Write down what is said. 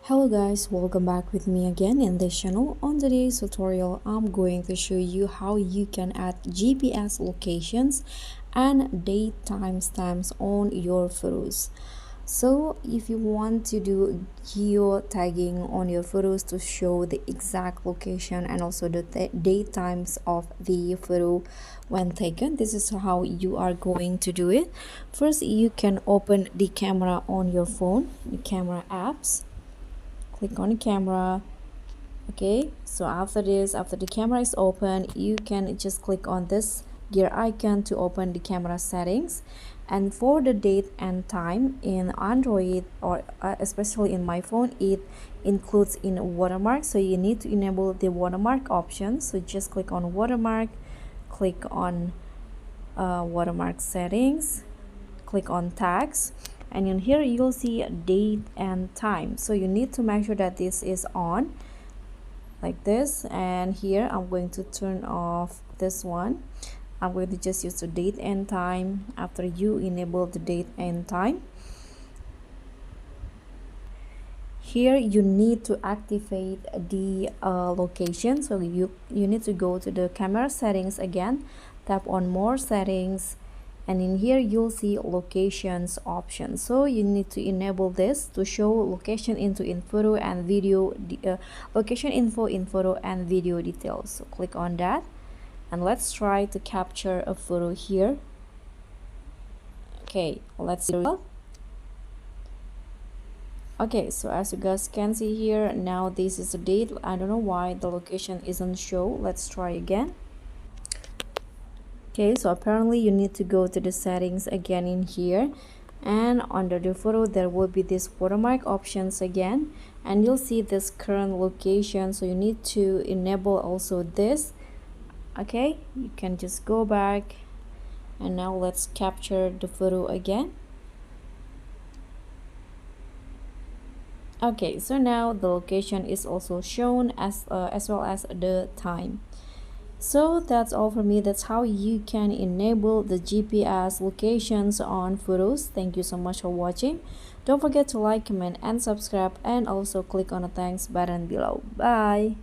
Hello guys, welcome back with me again in this channel. On today's tutorial, I'm going to show you how you can add GPS locations and date timestamps on your photos. So if you want to do geotagging on your photos to show the exact location and also the date times of the photo when taken, this is how you are going to do it. First, you can open the camera on your phone, the camera apps. Click on the camera. Okay, so after the camera is open, you can just click on this gear icon to open the camera settings. And for the date and time in Android, or especially in my phone, it includes in watermark, so you need to enable the watermark option. So just click on watermark, click on watermark settings, click on tags, and in here you'll see date and time. So you need to make sure that this is on like this, and here I'm going to turn off this one. I'm going to just use the date and time. After you enable the date and time, here you need to activate the location. So you need to go to the camera settings again, tap on more settings, and in here you'll see locations option. So you need to enable this to show location info in photo and video, location info in photo and video details. So click on that, and let's try to capture a photo here. Okay, let's do it. Okay, so as you guys can see here, now this is the date. I don't know why the location isn't show. Let's try again. Okay, so apparently you need to go to the settings again in here, and under the photo there will be this watermark options again, and you'll see this current location. So you need to enable also this. Okay, you can just go back, and now let's capture the photo again. Okay, so now the location is also shown as well as the time. So that's all for me. That's how you can enable the GPS locations on photos. Thank you so much for watching. Don't forget to like, comment, and subscribe, and also click on the thanks button below. Bye.